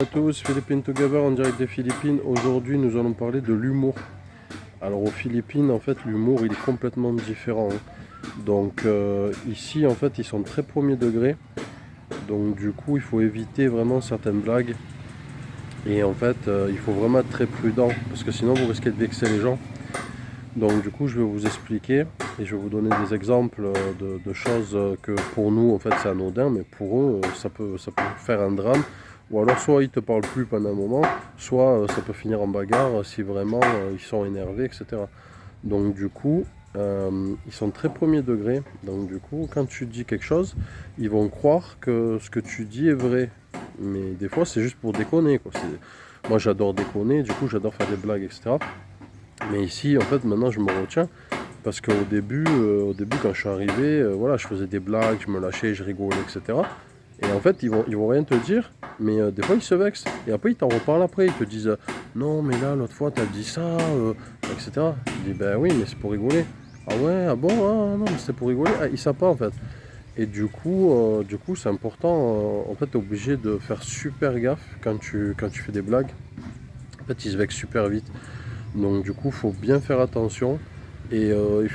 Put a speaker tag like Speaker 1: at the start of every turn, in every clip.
Speaker 1: Bonjour à tous, Philippines Together en direct des Philippines. Aujourd'hui, nous allons parler de l'humour. Alors aux Philippines, en fait, l'humour il est complètement différent. Donc ici, en fait, ils sont très premier degré. Donc du coup, il faut éviter vraiment certaines blagues. Et en fait, il faut vraiment être très prudent parce que sinon, vous risquez de vexer les gens. Donc du coup, je vais vous expliquer et je vais vous donner des exemples de choses que pour nous, en fait, c'est anodin, mais pour eux, ça peut faire un drame. Ou alors soit ils te parlent plus pendant un moment, soit ça peut finir en bagarre si vraiment ils sont énervés, etc. Donc du coup, ils sont très premier degré. Donc du coup, quand tu dis quelque chose, ils vont croire que ce que tu dis est vrai. Mais des fois, c'est juste pour déconner, quoi. Moi, j'adore déconner, du coup, j'adore faire des blagues, etc. Mais ici, en fait, maintenant, je me retiens parce qu'au début, quand je suis arrivé, voilà, je faisais des blagues, je me lâchais, je rigolais, etc. Et en fait, ils vont rien te dire, mais des fois, ils se vexent. Et après, ils t'en reparlent après. Ils te disent non, mais là, l'autre fois, t'as dit ça, etc. Je dis ben oui, mais c'est pour rigoler. Ah ouais, ah bon, ah non, mais c'était pour rigoler. Ah, ils savent pas, en fait. Et du coup, c'est important. En fait, t'es obligé de faire super gaffe quand tu fais des blagues. En fait, ils se vexent super vite. Donc du coup, il faut bien faire attention. Et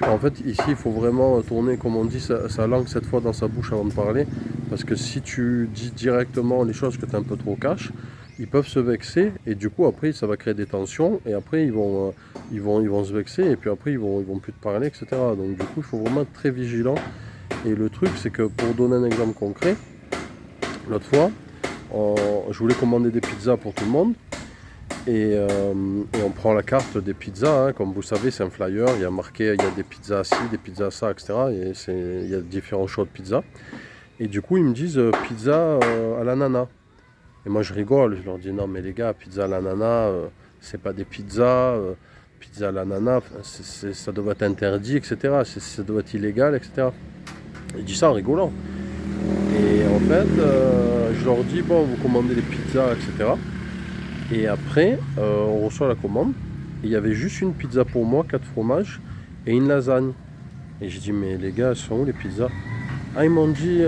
Speaker 1: en fait, ici, il faut vraiment tourner, comme on dit, sa langue cette fois dans sa bouche avant de parler. Parce que si tu dis directement les choses que tu es un peu trop cash, ils peuvent se vexer. Et du coup, après, ça va créer des tensions. Et après, ils vont se vexer. Et puis après, ils vont plus te parler, etc. Donc du coup, il faut vraiment être très vigilant. Et le truc, c'est que pour donner un exemple concret, l'autre fois, je voulais commander des pizzas pour tout le monde. Et on prend la carte des pizzas, hein. Comme vous savez, c'est un flyer, il y a marqué, il y a des pizzas ci, des pizzas ça, etc. Il y a différents choix de pizzas. Et du coup, ils me disent pizza à l'ananas. Et moi, je rigole, je leur dis non, mais les gars, pizza à l'ananas, c'est pas des pizzas, pizza à l'ananas, ça doit être interdit, etc. Ça doit être illégal, etc. Ils disent ça en rigolant. Et en fait, je leur dis bon, vous commandez les pizzas, etc. Et après, on reçoit la commande. Et il y avait juste une pizza pour moi, 4 fromages et une lasagne. Et j'ai dit, mais les gars, elles sont où les pizzas? Ah, ils m'ont dit,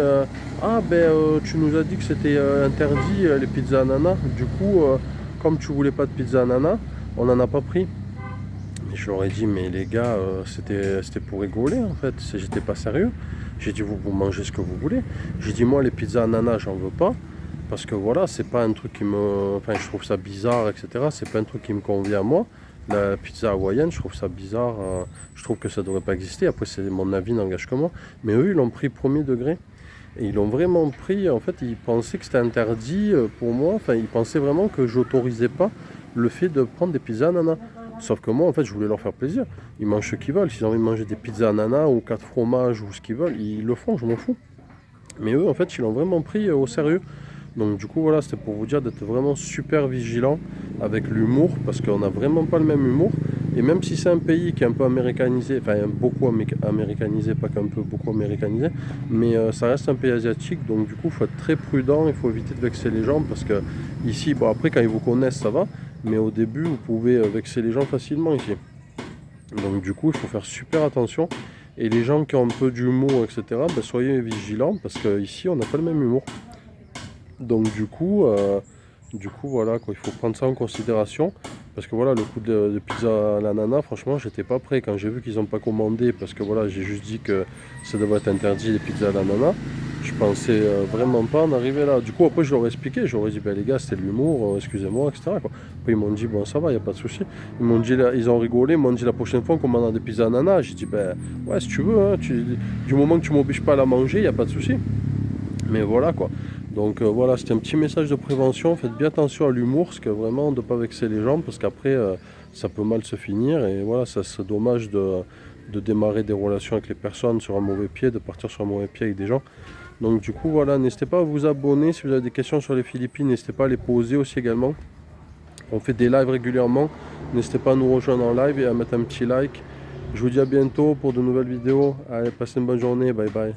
Speaker 1: ah ben tu nous as dit que c'était interdit les pizzas ananas. Du coup, comme tu voulais pas de pizza ananas, on n'en a pas pris. Et je leur ai dit, mais les gars, c'était pour rigoler en fait. J'étais pas sérieux. J'ai dit, vous mangez ce que vous voulez. J'ai dit, moi, les pizzas ananas, j'en veux pas. Parce que voilà, c'est pas un truc qui me. Enfin, je trouve ça bizarre, etc. C'est pas un truc qui me convient à moi. La pizza hawaïenne, je trouve ça bizarre. Je trouve que ça devrait pas exister. Après, c'est mon avis, n'engage que moi. Mais eux, ils l'ont pris premier degré. Et ils l'ont vraiment pris. En fait, ils pensaient que c'était interdit pour moi. Enfin, ils pensaient vraiment que j'autorisais pas le fait de prendre des pizzas ananas. Sauf que moi, en fait, je voulais leur faire plaisir. Ils mangent ce qu'ils veulent. S'ils ont envie de manger des pizzas ananas ou 4 fromages ou ce qu'ils veulent, ils le font, je m'en fous. Mais eux, en fait, ils l'ont vraiment pris au sérieux. Donc du coup voilà, c'était pour vous dire d'être vraiment super vigilant avec l'humour parce qu'on n'a vraiment pas le même humour. Et même si c'est un pays qui est un peu américanisé, enfin beaucoup américanisé, pas qu'un peu, beaucoup américanisé, mais ça reste un pays asiatique, donc du coup il faut être très prudent, il faut éviter de vexer les gens parce que ici, bon après quand ils vous connaissent ça va, mais au début vous pouvez vexer les gens facilement ici. Donc du coup il faut faire super attention. Et les gens qui ont un peu d'humour, etc., ben, soyez vigilants parce qu'ici on n'a pas le même humour. Donc du coup voilà quoi, il faut prendre ça en considération parce que voilà le coup de pizza à l'ananas, franchement j'étais pas prêt quand j'ai vu qu'ils n'ont pas commandé parce que voilà j'ai juste dit que ça devait être interdit les pizzas à l'ananas. Je pensais vraiment pas en arriver là. Du coup après je leur ai expliqué, j'aurais dit ben les gars c'était de l'humour, excusez-moi, etc. quoi. Après ils m'ont dit bon ça va, y a pas de souci. Ils m'ont dit ils ont rigolé, ils m'ont dit la prochaine fois on commandera des pizzas à l'ananas. J'ai dit ben ouais si tu veux, hein, du moment que tu m'obliges pas à la manger, y a pas de souci. Mais voilà quoi. Donc voilà, c'était un petit message de prévention. Faites bien attention à l'humour, parce que vraiment de ne pas vexer les gens, parce qu'après ça peut mal se finir. Et voilà, ça c'est dommage de démarrer des relations avec les personnes sur un mauvais pied, de partir sur un mauvais pied avec des gens. Donc du coup voilà, n'hésitez pas à vous abonner. Si vous avez des questions sur les Philippines, n'hésitez pas à les poser aussi également. On fait des lives régulièrement. N'hésitez pas à nous rejoindre en live et à mettre un petit like. Je vous dis à bientôt pour de nouvelles vidéos. Allez, passez une bonne journée. Bye bye.